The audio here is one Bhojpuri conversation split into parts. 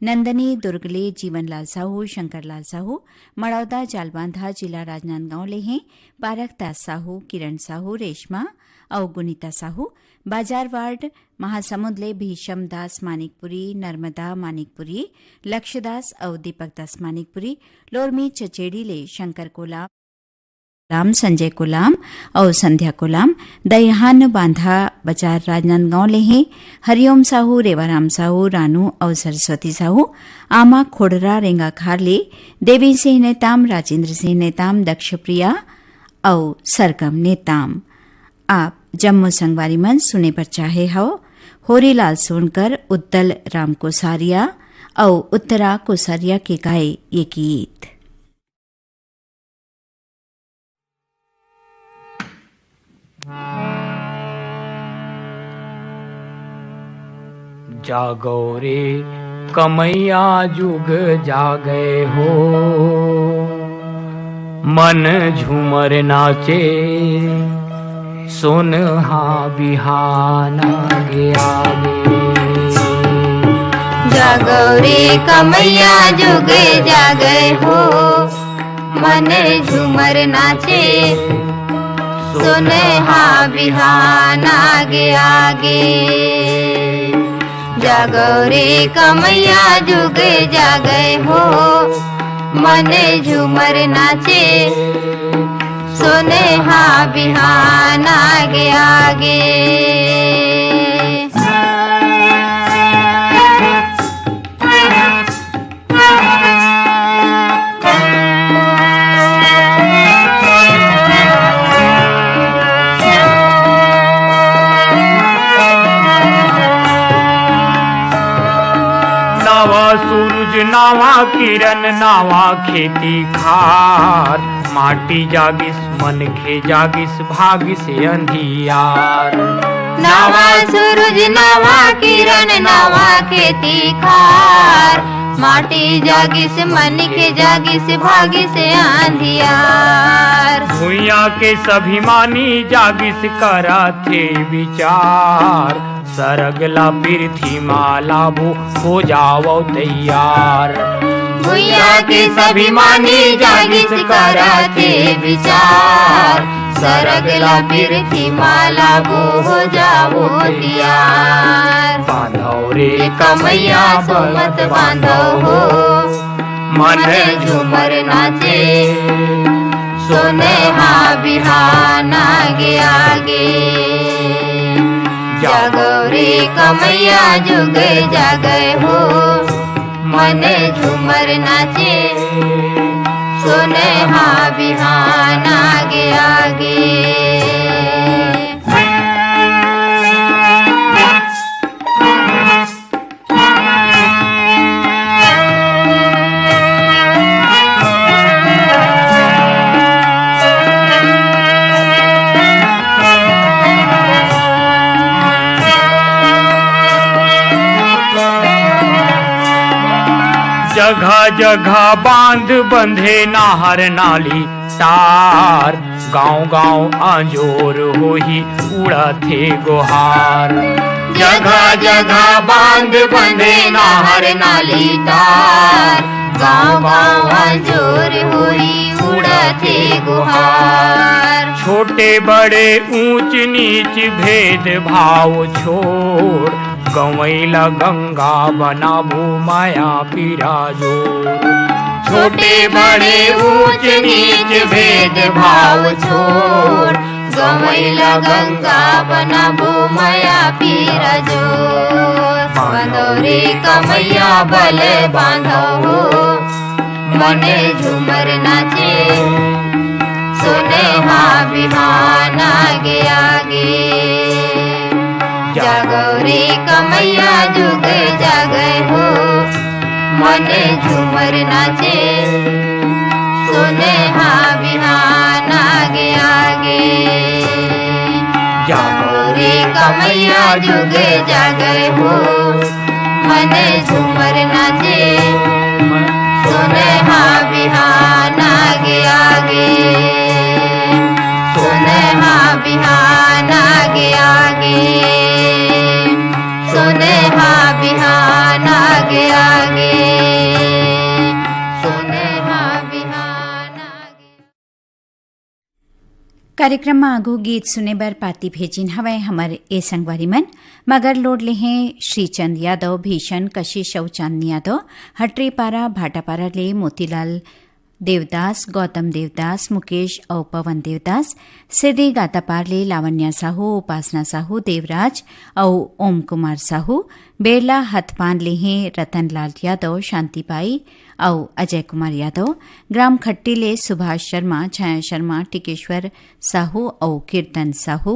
नंदनी दुर्गले जीवनलाल साहू शंकरलाल साहू मड़ौदा जालबांधा जिला राजनांदगांव ले हैं पारक दास साहू किरण साहू रेशमा और गुनीता साहू बाजार वार्ड महासमुंद ले भीषम दास मानिकपुरी नर्मदा मानिकपुरी लक्ष्यदास और दीपक दास मानिकपुरी लोरमी चचेड़ी ले शंकर कोलाम संजय कोलाम और संध्या कोलाम दयाहान बांधा बाजार राजनांदगांव ले हैं हरिओम साहू रेवाराम साहू रानू और सरस्वती साहू आमा खोड़रा रेंगा खारले देवी सिंह नेताम राजेंद्र सिंह नेताम दक्षप्रिया और सरगम नेताम। आप जम्मू संगवारी मन सुने पर चाहे हो होरीलाल सोनकर उद्दल राम कोसारिया और उत्तरा कोसारिया के गाए ये गीत। जागो रे कमैया जुग जागे हो, मन झूमर नाचे सुन हा बिहान आगे आगे। जागो रे कमैया जुग जागे हो, मन झूमर नाचे सुन हा बिहान आगे आगे। जागो रे कमैया जुग जागे हो, मन झूमर नाचे सुने हा बिहान आगे आगे। सूरज नावा किरण नावा खेती खार, माटी जागिस मन खे जागिस भागिस अंधियार। नावा सूरज नावा किरण नावा खेती खार, माटी जागिस मन के जागिस भागिस अंधियार। भुइया के सभी मानी जागिस करा थे विचार, सरगला पृथ्वी माला हो जाओ तैयार। भुइया के सभी मानी जागिस कराते विचार, सरगला पृथ्वी माला हो जाओ तैयार। बांधो रे कमैया सुमत बांधो हो, मन झूमर नाचे सुने हा बिहान आगे आगे। जागो रे कमैया जुग जागे हो, मन झूमर नाचे सुने हा बिहान आगे आगे। जगह जगह बांध बंधे नाहर नाली तार, गांव गांव आंजोर होही उड़ा थे गुहार। जगह जगह बांध बंधे नाहर नाली तार, गांव गांव आंजोर होही उड़ा थे गुहार। छोटे बड़े ऊंच नीच भेद भाव छोड़, गवैला गंगा बनाबू माया पिराजोर। छोटे बड़े ऊंच नीच भेद भाव छोड़, गवैला गंगा बनाबू माया पिराजोर। बांधो रे कमैया बल बांधो हो, मन झूमर नाचे सुने हा बिहान आगे आगे। जागो रे कमैया जुग जागे हो, मन झूमर नाचे सुने हा बिहान आगे आगे। जागो रे कमैया जुग जागे हो, मन झूमर नाचे सुने हा बिहान आगे आगे। सुने हा बिहान आगे आगे, सुने हा बिहान आगे आगे। कार्यक्रम में आगो गीत सुने बर पाती भेजिन हवै हमर ए संगवारी मन मगर लोड ले हैं श्रीचंद यादव, भीषण, कशिश अउ चांदनी यादव, हटरीपारा भाटापारा ले मोतीलाल देवदास, गौतम देवदास, मुकेश और पवन देवदास, सिद्धि गातापार ले लावण्या साहू, उपासना साहू, देवराज और ओम कुमार साहू, बेरला हथपान ले हैं रतनलाल यादव, शांतिबाई और अजय कुमार यादव, ग्राम खट्टी ले सुभाष शर्मा, छाया शर्मा, टिकेश्वर साहू और कीर्तन साहू,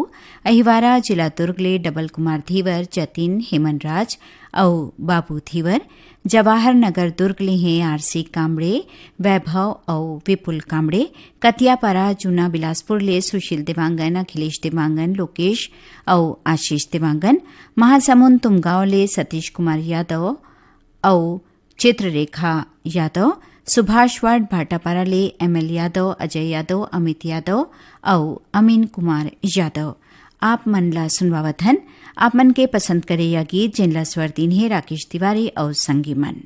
अहिवारा जिला दुर्ग ले डबल कुमार धीवर, जतिन, हेमनराज और बाबू धीवर, जवाहर नगर दुर्ग ले हैं आरसी कामड़े, वैभव और विपुल कामड़े, कतियापारा जूना बिलासपुर ले सुशील देवांगन, अखिलेश देवांगन, लोकेश और आशीष देवांगन, महासमुंद तुमगांव ले सतीश कुमार यादव और चित्ररेखा यादव, सुभाषवाड़ भाटापारा ले एमएल यादव, अजय यादव, अमित यादव और अमीन कुमार यादव। आप मनला सुनवावत हन। आप मन के पसंद करे या गीत जिनला स्वर दीन है राकेश तिवारी और संगी मन।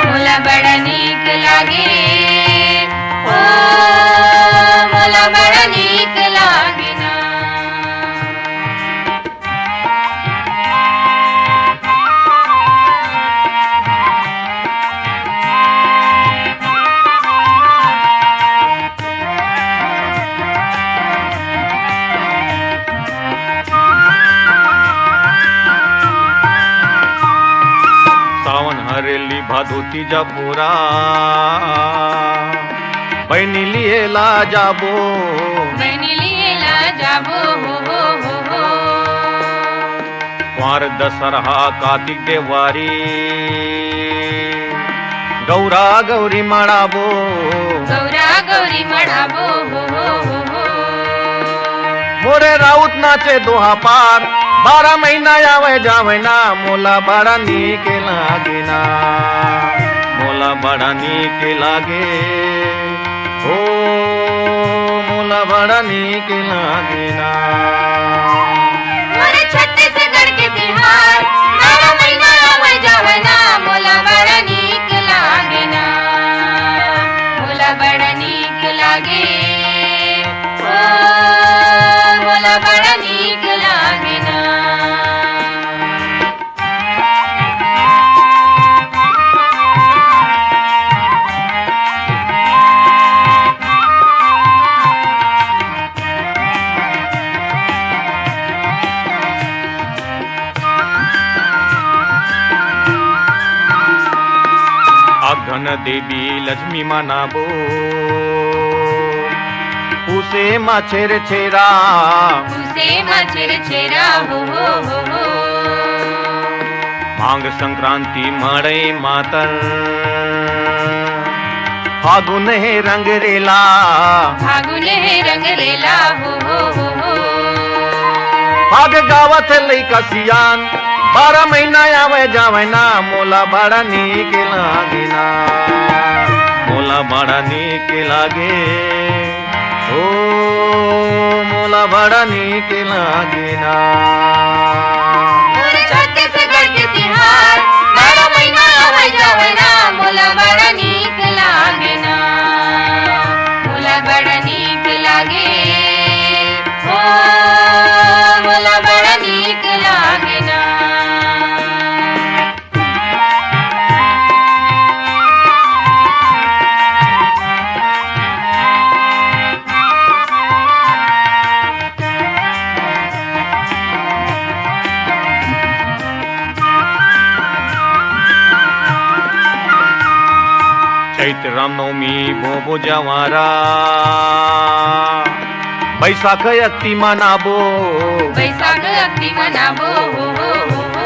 मोला बड़ा नीक लागे, ओ मोला बड़ा नीक लागे ना। हरेली भादोती जबोरा बहनी लिए ला जाबो, बहनी लिए ला जाबो, हो कुंवर दशहरा कार्तिक देवारी गौरा गौरी मड़ाबो, गौरा गौरी मड़ाबो, हो मोरे राउत नाचे दोहा पार 12 महीना आवे जावे ना, मोला बड़ा नीक लागे ना, मोला बड़ा नीक लागे, ओ मोला बड़ा नीक लागे ना। मोरे छत्तीसगढ़ के तिहार 12 महीना आवे जावे ना, मोला बड़ा नीक लागे ना, मोला बड़ा नीक लागे, ओ मोला बड़ा नीक लागे ना। धन देवी लक्ष्मी मनाबो, उसे माछेर छेरा, उसे माछेर छेरा, हो मांग संक्रांति मड़े मातर, फागुन है रंग रेला, फागुन है रंग रेला, हो फाग गावत लइका सियान 12 महीना आवे जावे ना, मोला बड़ा नीक लागे ना, मोला बड़ा नीक लागे, ओ मोला बड़ा नीक लागे ना। छत्तीसगढ़ के तिहार 12 महीना आवे जावे ना, मोला बड़ा नीक लागे ना, मोला बड़ा नीक लागे, ओ मोला बड़ा नीक लागे ना। चैत्र रामनवमी बोबो जवारा बैसाख अक्ती मनाबो बैसाख अक्ती मनाबो हो हो हो हो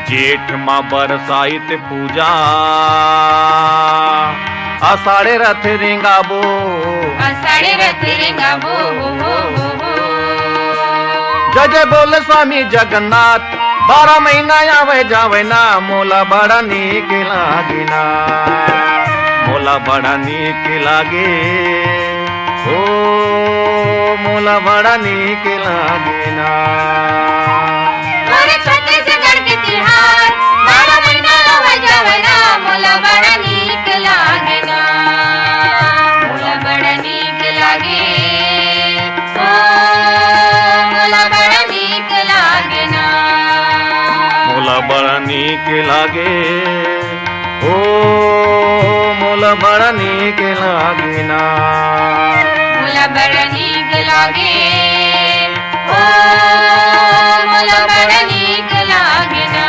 जेठ मा बरसाइत पूजा आषाढ़े रथ रेंगाबो आषाढ़े रथ रेंगाबो हो हो हो हो जय जय बोले स्वामी जगन्नाथ 12 महीना आवे जावे ना मोला बड़ा नीक लागे ना मोला बड़ा नीक लागे ओ मोला बड़ा नीक लागे ना और छत्तीसगढ़ के तिहार 12 महीना आवे जावे ना मोला बड़ा नीक लागे ना मोला बड़ा नीक लागे ओ मोला बड़ा नीक लागे ना मोला बड़ा नीक लागे ओ मोला बड़ा नीक लागे ना मोला बड़ा नीक लागे ओ मोला बड़ा नीक लागे ना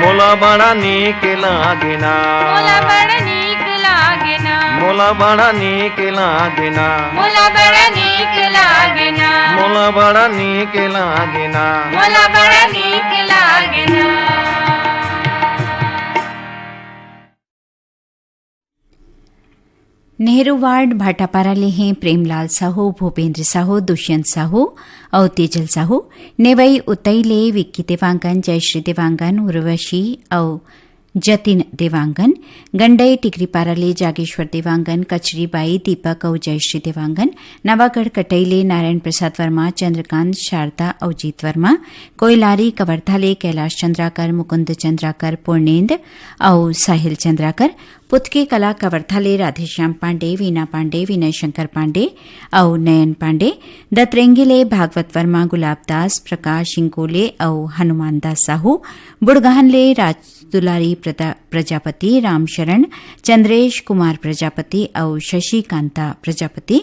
मोला बड़ा नीक लागे ना मोला बड़ा नीक लागे ना मोला बड़ा नीक लागे ना मोला बड़ा नीक लागे ना मोला बड़ा नीक लागे ना मोला बड़ा नीक लागे ना नेहरू वार्ड भाटापारा ले हैं प्रेमलाल साहू भूपेंद्र साहू दुष्यंत साहू और तेजल साहू नेवई उतई ले विक्की देवांगन जयश्री देवांगन उर्वशी और जतिन देवांगन गंडई टिकरीपारा ले जागेश्वर देवांगन कचरीबाई दीपक और जयश्री देवांगन नवागढ़ कटई ले नारायण प्रसाद वर्मा चंद्रकांत शारदा और जीत वर्मा कोयलारी कवर्धा ले कैलाश चंद्राकर मुकुंद चंद्राकर पूर्णेंद्र और साहिल चंद्राकर पुतके कला कवर्धा ले राधेश्याम पांडे वीना पांडे विनय शंकर पांडे और नयन पांडे दतरेंगी ले भागवत वर्मा गुलाबदास प्रकाश इंकोले और हनुमान दास साहू बुड़गहन ले राजदुलारी प्रजापति रामशरण चंद्रेश कुमार प्रजापति और शशिकांता प्रजापति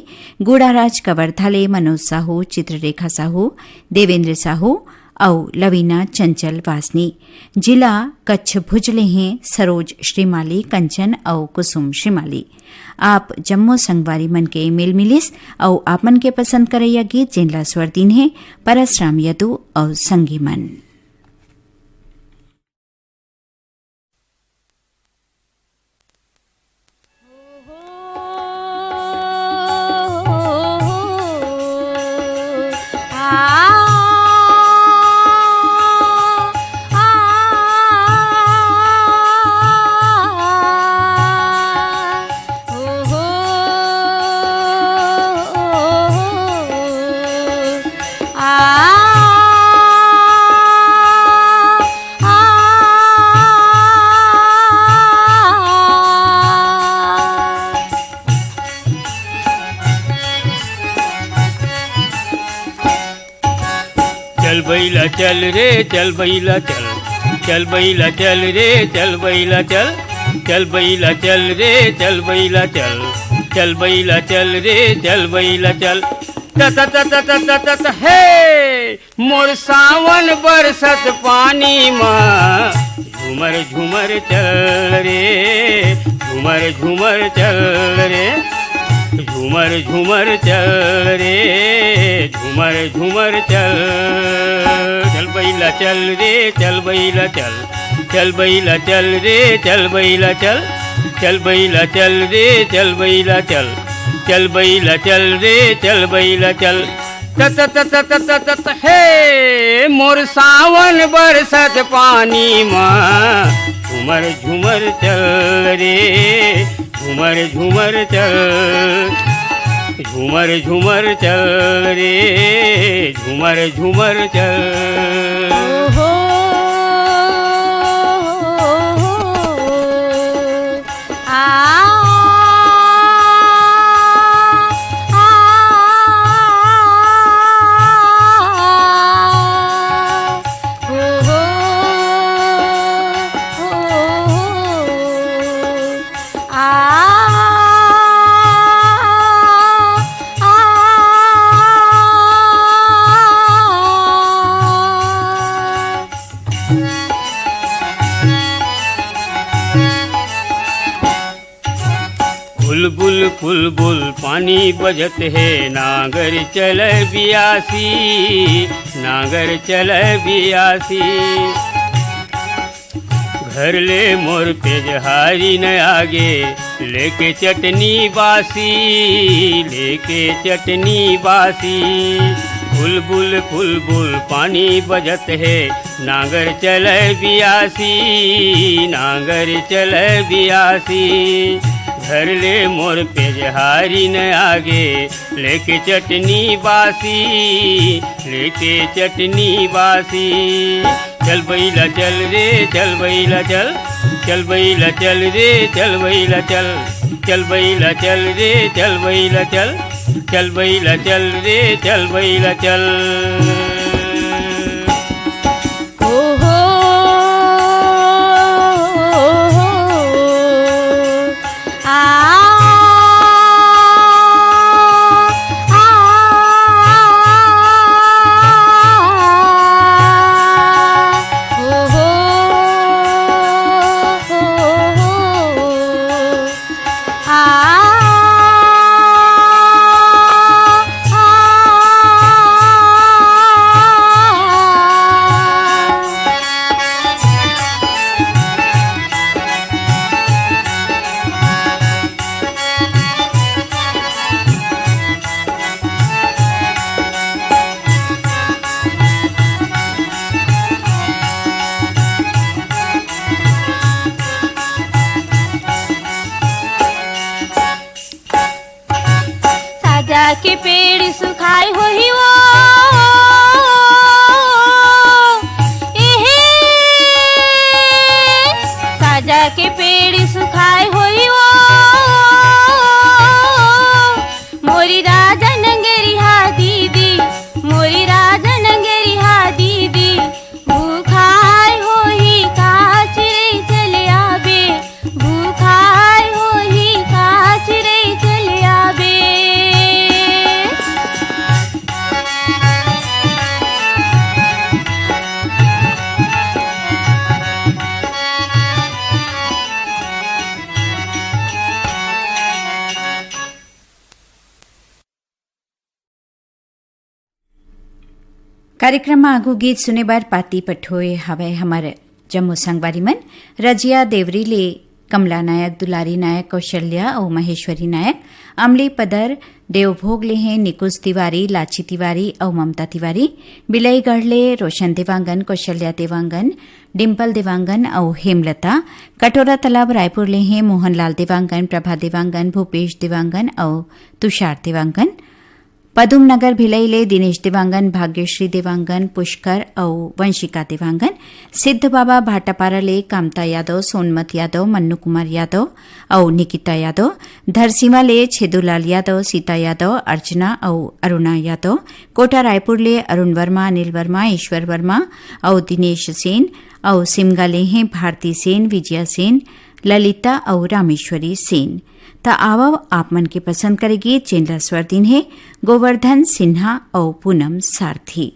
गुड़ाराज कवर्धा ले मनोज साहू चित्ररेखा साहू देवेंद्र साहू और लवीना चंचल वासनी जिला कच्छ भुज ले हैं सरोज श्रीमाली कंचन और कुसुम श्रीमाली आप जम्मू संगवारी मन के मेल मिलिस और आप मन के पसंद करैया गीत जिनला स्वर दिन है परसराम यदु और संगी मन चल बैला चल रे चल बैला चल चल बैला चल रे चल बैला चल चल बैला चल रे चल बैला चल चल बैला चल रे चल बैला चल तत तत तत तत हे मोर सावन बरसत पानी माँ झूमर झूमर चल रे झूमर झूमर चल रे झूमर झूमर चल रे झूमर झूमर चल चल बैला चल रे चल बैला चल चल बैला चल रे चल बैला चल चल बैला चल रे चल बैला चल चल बैला चल रे चल बैला चल तत तत तत तत हे मोर सावन बरसत पानी माँ झूमर झूमर चल रे झूमर झूमर चल झूमर झूमर चल रे झूमर झूमर चल बुलबुल बुलबुल पानी बजत है, नागर चल बियासी, नागर चल बियासी। घर ले मोर पेजहारी न आगे, लेके चटनी बासी, लेके चटनी बासी। बुलबुल बुलबुल पानी बजत है, नागर चल बियासी, नागर चल बियासी। घर ले मोर पेजहारी न आगे, लेके चटनी बासी, लेके चटनी बासी। चल बैला चल रे चल बैला चल, चल बैला चल रे चल बैला चल, चल बैला चल रे चल बैला चल, चल बैला चल रे चल बैला चल। के पेड़ सुखाए होही वो एहे, साजा के पेड़ सुखाए होही वो मोरी राजा नंगेरी हा दीदी, मोरी राजा नंगेरी हा दीदी। भूखाए होही काच रे चले आबे, भूखाए होही काच रे चले आबे। कार्यक्रम में आगू गीत सुने बार पाती पठोए हवे हमारे जम्मू संगवारी मन रजिया देवरी ले कमला नायक, दुलारी नायक, कौशल्या और महेश्वरी नायक। अमली पदर देवभोग ले हैं निकुंज तिवारी, लाची तिवारी और ममता तिवारी। बिलईगढ़ ले रोशन देवांगन, कौशल्या देवांगन, डिम्पल देवांगन और हेमलता। कटोरा तालाब रायपुर ले हैं मोहनलाल देवांगन, प्रभा देवांगन, भूपेश देवांगन और तुषार देवांगन। पदुम नगर भिलई ले दिनेश देवांगन, भाग्यश्री देवांगन, पुष्कर और वंशिका देवांगन। सिद्ध बाबा भाटापारा ले कामता यादव, सोनमत यादव, मन्नू कुमार यादव और निकिता यादव। धरसीमा ले छेदूलाल यादव, सीता यादव, अर्चना और अरुणा यादव। कोटा रायपुर ले अरुण वर्मा, अनिल वर्मा, ईश्वर वर्मा और दिनेश सेन। और सिमगा ले हैं भारती सेन, विजया सेन, ललिता और रामेश्वरी सेन। ता आवा आप मन के पसंद करेगी चेंला स्वर दिन है गोवर्धन सिन्हा और पूनम सारथी।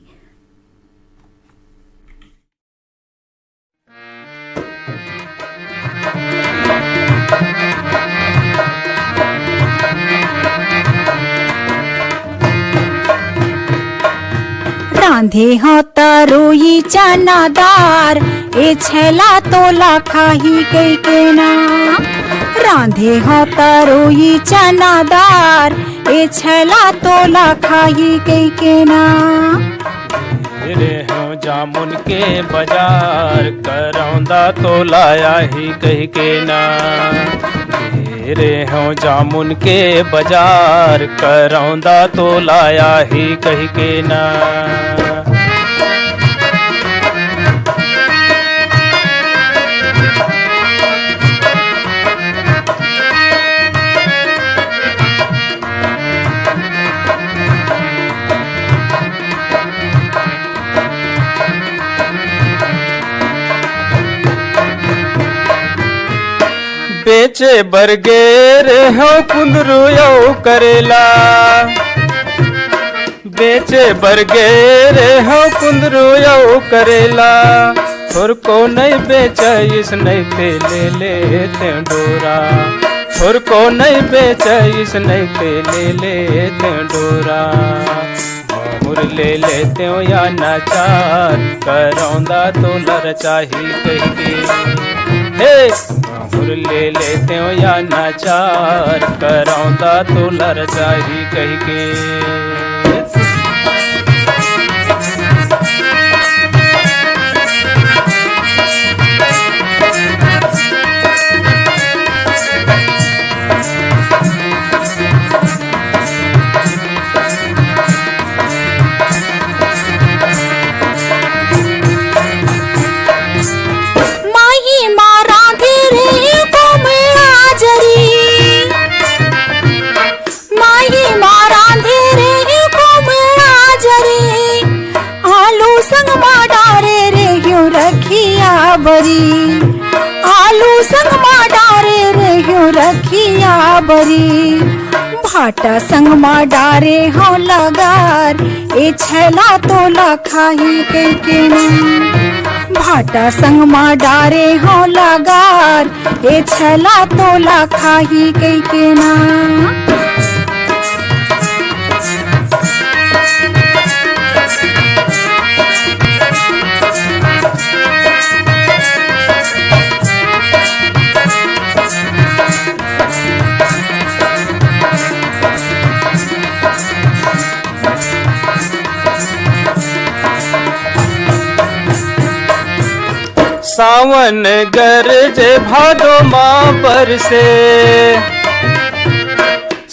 रांधे हो तरोई चनादार, ए छेला तोला खाही गई के ना। रांधे हो तरोई चनादार, ए छेला तोला खाही गई के ना। रे हो जामुन के बाजार, करौंदा तो लाया ही कह के ना। रे हो जामुन के बाजार, करौंदा तो लाया ही कह के ना। बेचे बरगेर हो कुंदरू यो करेला। बेचे बरगेर हो कुंदरू यो करेला। थोर को नहीं बेचा इस नहीं ते ले लेते डोरा। थोर को नहीं बेचैस नहीं ते ले लेते डोरा माहुर ले लेते हो या नाचार करौंदा तो लर चाही कह के हे माहुर ले लेते हो या नाचार करौंदा तो लर चाही कह के आलू संग मा डारे रे हो रखिया बरी भाटा संग मा डारे हो लगार ए छैला तोला खाही के ना भाटा संग मा डारे हो लगार ए छैला तोला खाही के ना सावन गरजे भादो माँ बरसे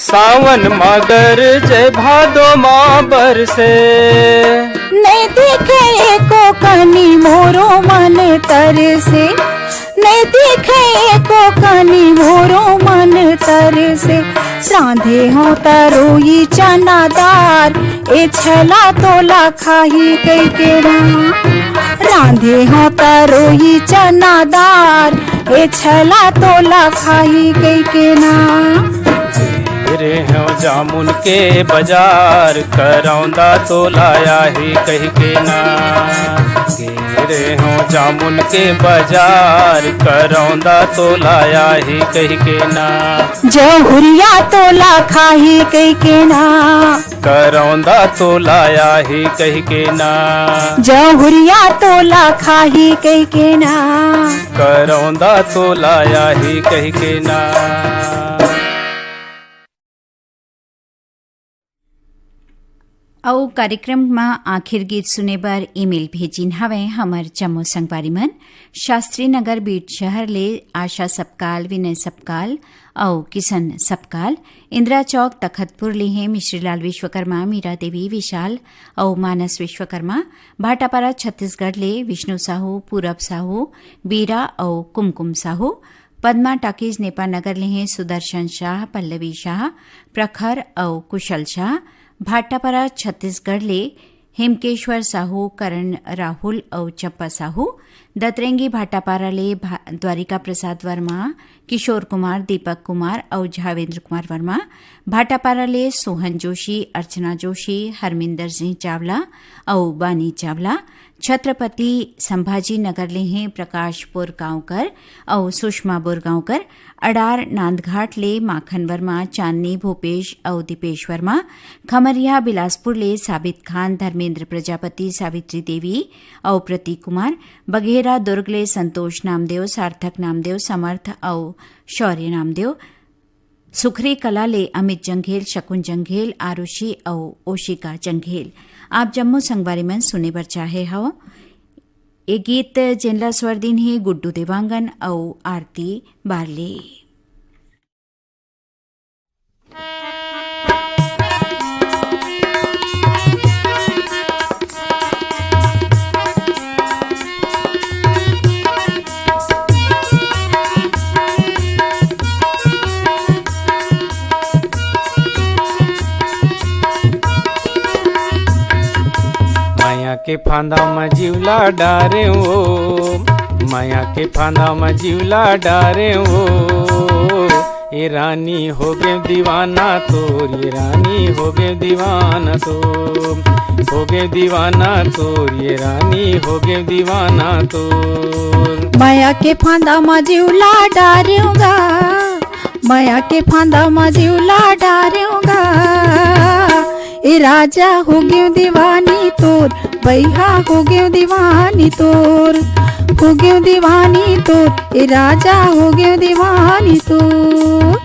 सावन माँ गरजे भादो माँ बरसे नहीं दिखे को कनी मोरो मन तरसे नहीं दिखे को कनी मोरो मन तरसे रांधे हो तरोई चनादार ए छैला तोला खाही कई के रांधे हो तरोई चनादार ए छैला तोला खाही कई के ना रे हो जामुन के बाजार करौंदा तो लाया ही कह के ना रे हो जामुन के बाजार करौंदा तो लाया ही कह के ना जहुरिया तोला खाही कह के ना करौंदा तो लाया ही कह के ना जहुरिया तोला खाही कह के ना करौंदा तो लाया ही कह के ना। और कार्यक्रम में आखिर गीत सुने बर ईमेल भेजिन हवे हमर जम्मू संगवारी मन शास्त्री नगर बीट शहर ले आशा सपकाल विनय सपकाल और किशन सपकाल इंदिरा चौक तखतपुर ले हैं मिश्रीलाल विश्वकर्मा मीरा देवी विशाल और मानस विश्वकर्मा भाटापारा छत्तीसगढ़ ले विष्णु साहू पूरब साहू बीरा और कुमकुम साहू पद्मा टाकीज नेपा नगर ले हैं सुदर्शन शाह पल्लवी शाह प्रखर और कुशल शाह भाटापारा छत्तीसगढ़ ले हेमकेश्वर साहू करण राहुल और चप्पा साहू दतरेंगी भाटापारा ले द्वारिका प्रसाद वर्मा किशोर कुमार दीपक कुमार और झावेंद्र कुमार वर्मा भाटापारा ले सोहन जोशी अर्चना जोशी हरमिंदर सिंह चावला और बानी चावला छत्रपति संभाजी नगर ले हैं प्रकाश बोरगांवकर और सुषमा बोरगांवकर अडार नांदघाट ले माखन वर्मा चांदनी भूपेश और दीपेश वर्मा खमरिया बिलासपुर ले साबित खान धर्मेंद्र प्रजापति सावित्री देवी और प्रतीक कुमार बघेरा दुर्ग ले संतोष नामदेव सार्थक नामदेव समर्थ और शौर्य नामदेव सुखरी कला ले अमित जंघेल शकुन जंघेल आरुषि और ओशिका जंघेल आप जम्मू संगवारी में सुने बर चाहे हो ये गीत जेनला स्वरदीन है गुड्डू देवांगन और आरती बारले। के फांदा में जीवला डारे वो माया के फांदा में जीवला डारे वो ये रानी हो गए दीवाना तोर ये रानी हो गए दीवाना तोर हो गए दीवाना तोर ये रानी हो गए दीवाना तोर माया के फांदा में जीवला डारेगा माया के फांदा में जीवला डारूंगा ए राजा हो गयो दीवानी तोर बैहा हो गयो दीवानी तोर हो गयो दीवानी तोर ए राजा हो गयो दीवानी तोर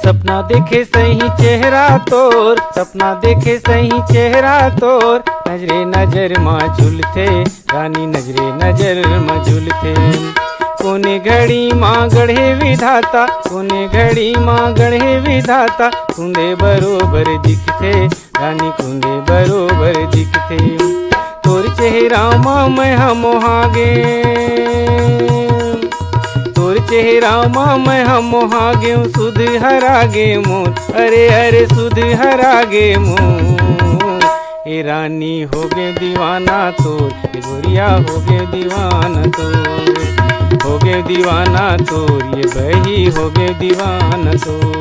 सपना देखे सही चेहरा तोर, सपना देखे सही चेहरा तोर, नजरे नजर माँ झूलते रानी नजरे नजर माँ झूलते। कोने घड़ी माँ गढ़े विधाता, कोने घड़ी माँ गढ़े विधाता, कुंदे बरोबर दिखते रानी कुंदे बरोबर दिखते। तोर चेहरा माँ मैं हम हागे, तोर चेहरा माँ मैं हम हागे सुध हरा गे मोर, अरे अरे सुध हरा गे मोर। ए रानी हो गे दीवाना तोर, ए गोरिया हो गे दीवाना तोर, हो गे दीवाना तोर, ये बही हो गे दीवाना तोर।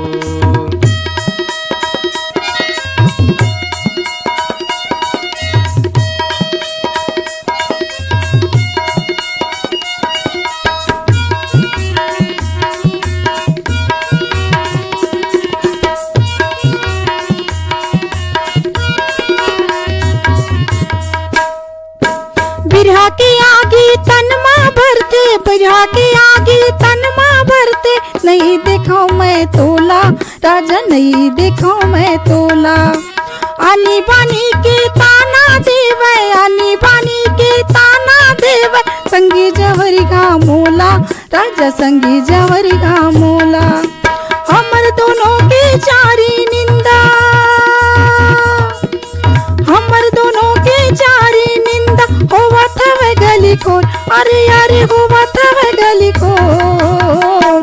बिरहा की आगी तन माँ भरते, बिरहा की आगी तन माँ भरते, नहीं देखो मैं तोला राजा नहीं देखो मैं तोला। आनी बानी के ताना देवे, आनी बानी के ताना देवे, संगी जवरी का मोला राजा संगी जवरी का मोला। हमर दोनों के चारी निंदा, हमर दोनों के चारी निंदा, होवा थवे गली खोर, अरे अरे होवा थवे गली खोर।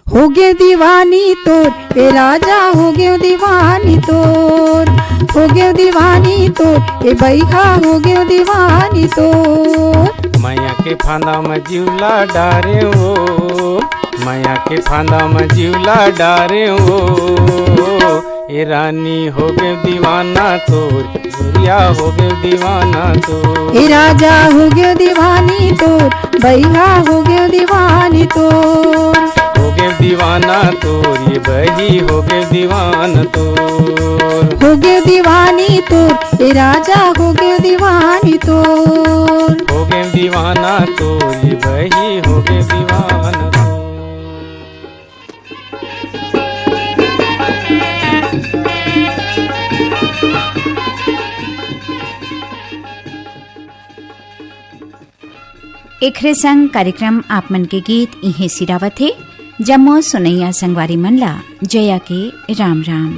हो गए दीवानी तोर ए राजा हो गए दीवानी तोर, हो गए दीवानी तोर ए बैहा हो गए दीवानी तोर। माया के फांदा में जीवला डारे हो, माया के फांदा में जीवला डारे हो, ए रानी हो गए दीवाना तोर, गोरिया हो गए दीवाना तोर। ए राजा हो गए दीवानी तोर, बैहा हो गए दीवानी तोर, हो गए दीवाना तोर, ये बही हो गए दीवाना तोर। हो गए दीवानी तोर ए राजा हो गए दीवानी तोर, हो गए दीवाना तोर, ये बही हो गए दीवाना तोर। एखरे संग कार्यक्रम आप मन के गीत इहे सिरावत है। जम्मो सुनैया संगवारी मनला जया के राम राम।